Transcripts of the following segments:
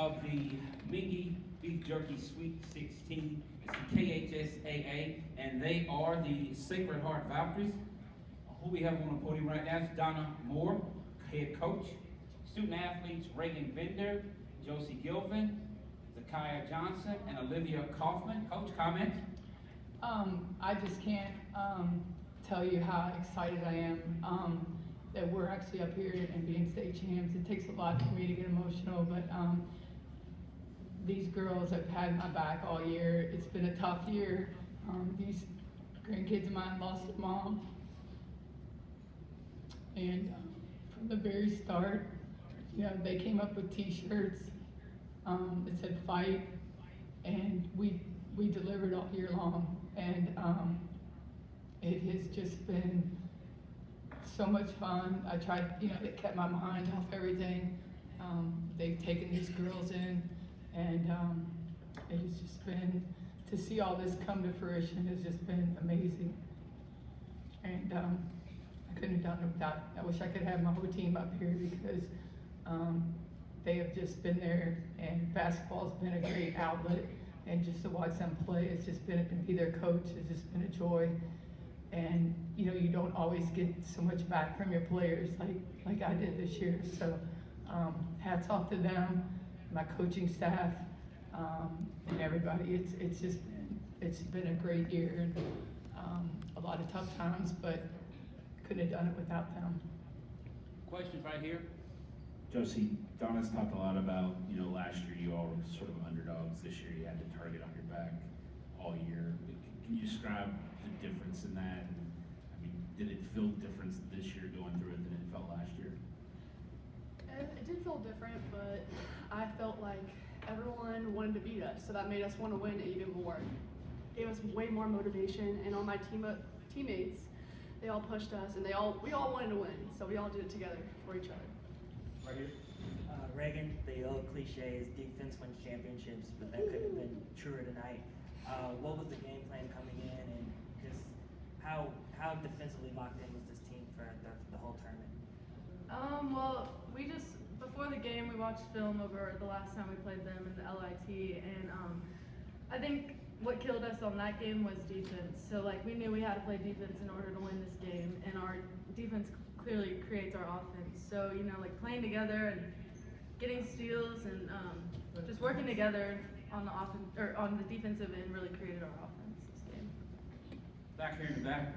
of the Mingy Beef Jerky Sweet 16. It's the KHSAA, and they are the Sacred Heart Valkyries. Who we have on the podium right now is Donna Moore, head coach. Student athletes Reagan Bender, Josie Gilvin, Zakiah Johnson, and Olivia Kaufman. Coach, comments? I just can't tell you how excited I am that we're actually up here and being state champs. It takes a lot for me to get emotional, but these girls have had my back all year. It's been a tough year. These grandkids of mine lost their mom. And from the very start, they came up with t-shirts that said fight, and we delivered all year long. And it has just been so much fun. I tried, it kept my mind off everything. They've taken these girls in, and it has just been, to see all this come to fruition has just been amazing. And I couldn't have done it without, I wish I could have my whole team up here, because they have just been there, and basketball's been a great outlet, and just to watch them play, it's just been, to be their coach, it's just been a joy. And you don't always get so much back from your players like I did this year. So hats off to them, my coaching staff, and everybody. It's been a great year, and a lot of tough times, but couldn't have done it without them. Questions right here? Josie, Donna's talked a lot about, last year you all were sort of underdogs. This year you had the target on your back all year. Can you describe the difference in that? Did it feel different this year going through it than it felt last year? It did feel different, but I felt like everyone wanted to beat us, so that made us want to win even more. Gave us way more motivation, and all my teammates, they all pushed us, and we all wanted to win, so we all did it together for each other. Right here. Reagan, the old cliche is defense wins championships, but that could have been truer tonight. What was the game plan coming in, and just how defensively locked in was this team for the whole tournament? Well, before the game, we watched film over the last time we played them in the LIT, and I think what killed us on that game was defense. So we knew we had to play defense in order to win this game, and our defense clearly creates our offense. So playing together and getting steals and just working together on the offense or on the defensive end really created our offense this game. Back here in the back.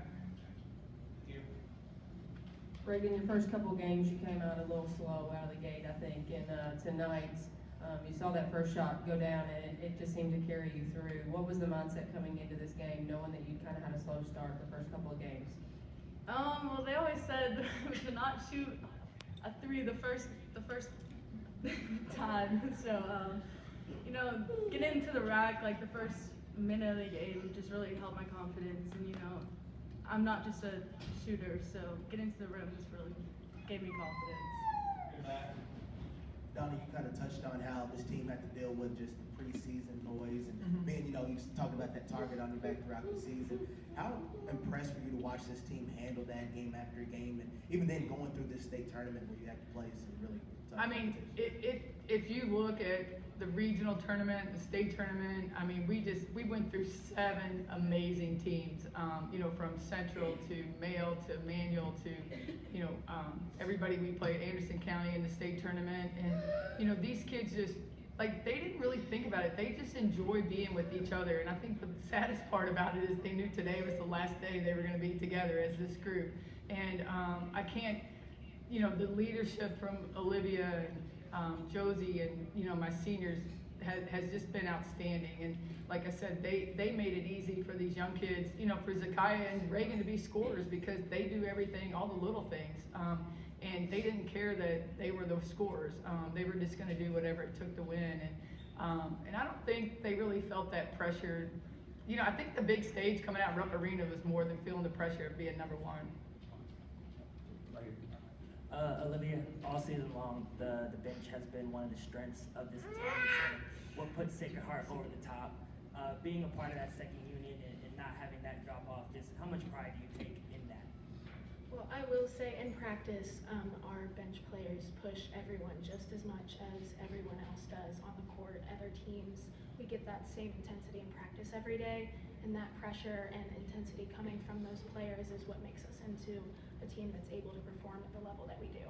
Here. Reagan, your first couple of games, you came out a little slow out of the gate, I think, and tonight you saw that first shot go down, and it just seemed to carry you through. What was the mindset coming into this game, knowing that you kind of had a slow start the first couple of games? Well, they always said to not shoot a three the first time. So, getting into the rack the first minute of the game just really helped my confidence. And I'm not just a shooter, so getting to the rim just really gave me confidence. Donna, you kind of touched on how this team had to deal with just the preseason noise and being, you talked about that target on your back throughout the season. How impressed were you to watch this team handle that game after game, and even then going through this state tournament where you had to play some really tough competition? If you look at the regional tournament, the state tournament, we went through 7 amazing teams, from Central to Mayo to Manual to, everybody we played Anderson County in the state tournament. And, these kids just, they didn't really think about it. They just enjoy being with each other. And I think the saddest part about it is they knew today was the last day they were going to be together as this group. And I can't, the leadership from Olivia and Josie and, my seniors has just been outstanding. And like I said, they made it easy for these young kids, for Zakiah and Reagan to be scorers, because they do everything, all the little things. And they didn't care that they were the scorers. They were just going to do whatever it took to win. And I don't think they really felt that pressure. I think the big stage coming out of Rupp Arena was more than feeling the pressure of being number one. Olivia, all season long, the bench has been one of the strengths of this team. So what puts Sacred Heart over the top? Being a part of that second unit and not having that drop off, just how much pride do you take in that? Well, I will say in practice, our bench players push everyone just as much as everyone else does on the get that same intensity in practice every day, and that pressure and intensity coming from those players is what makes us into a team that's able to perform at the level that we do.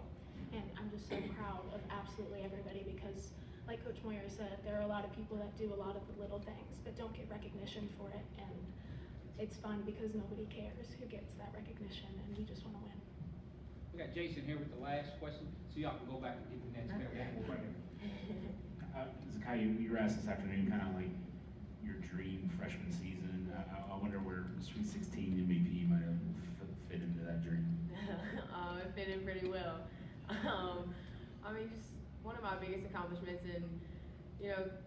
And I'm just so proud of absolutely everybody because, like Coach Moyer said, there are a lot of people that do a lot of the little things but don't get recognition for it, and it's fun because nobody cares who gets that recognition, and we just want to win. We got Jason here with the last question, so y'all can go back and get the next pair. Zakai, you were asked this afternoon kind of like your dream freshman season. I wonder where Sweet 16 MVP might have fit into that dream. It fit in pretty well. I mean, just one of my biggest accomplishments, and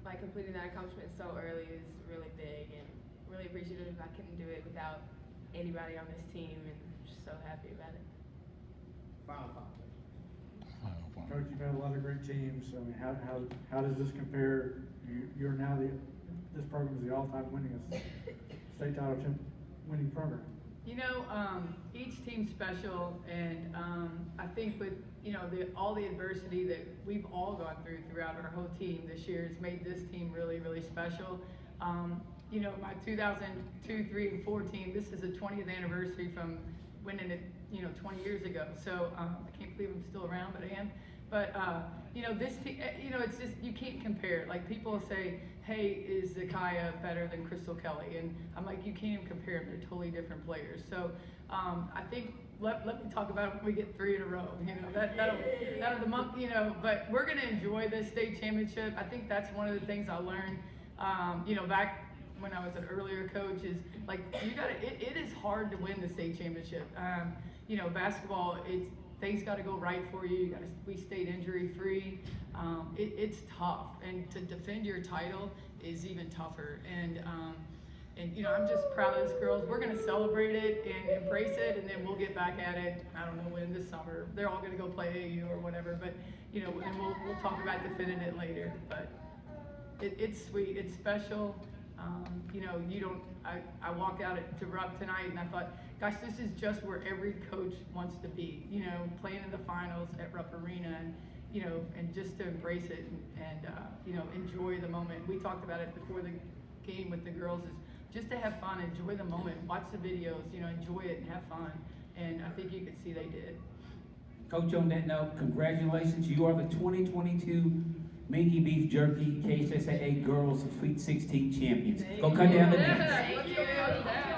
like completing that accomplishment so early is really big, and really appreciative. I couldn't do it without anybody on this team, and just so happy about it. Coach, you've had a lot of great teams. I mean, how does this compare? You're now this program is the all-time winningest state title winning program. Each team's special, and I think with all the adversity that we've all gone through throughout our whole team this year has made this team really, really special. My 2002, 3, and 4 team, this is the 20th anniversary from winning it, 20 years ago. So I can't believe I'm still around, but I am. But this team, it's just you can't compare. Like people say, hey, is Zakiya better than Crystal Kelly? And I'm like, you can't even compare them. They're totally different players. So I think let me talk about it when we get 3 in a row. That'll the month. But we're gonna enjoy this state championship. I think that's one of the things I learned. Back when I was an earlier coach is like it is hard to win the state championship. Basketball, things got to go right for you. We stayed injury free. It's tough, and to defend your title is even tougher. And I'm just proud of this girls. We're gonna celebrate it and embrace it, and then we'll get back at it. I don't know when this summer. They're all gonna go play AAU or whatever, but and we'll talk about defending it later. But it's sweet. It's special. I walked out to Rupp tonight and I thought, gosh, this is just where every coach wants to be, playing in the finals at Rupp Arena and just to embrace it and enjoy the moment. We talked about it before the game with the girls is just to have fun, enjoy the moment, watch the videos, enjoy it and have fun. And I think you could see they did. Coach, on that note, congratulations. You are the 2022 Minky Beef Jerky KHSAA Girls Sweet 16 champions. Go cut down the nets. Thank you.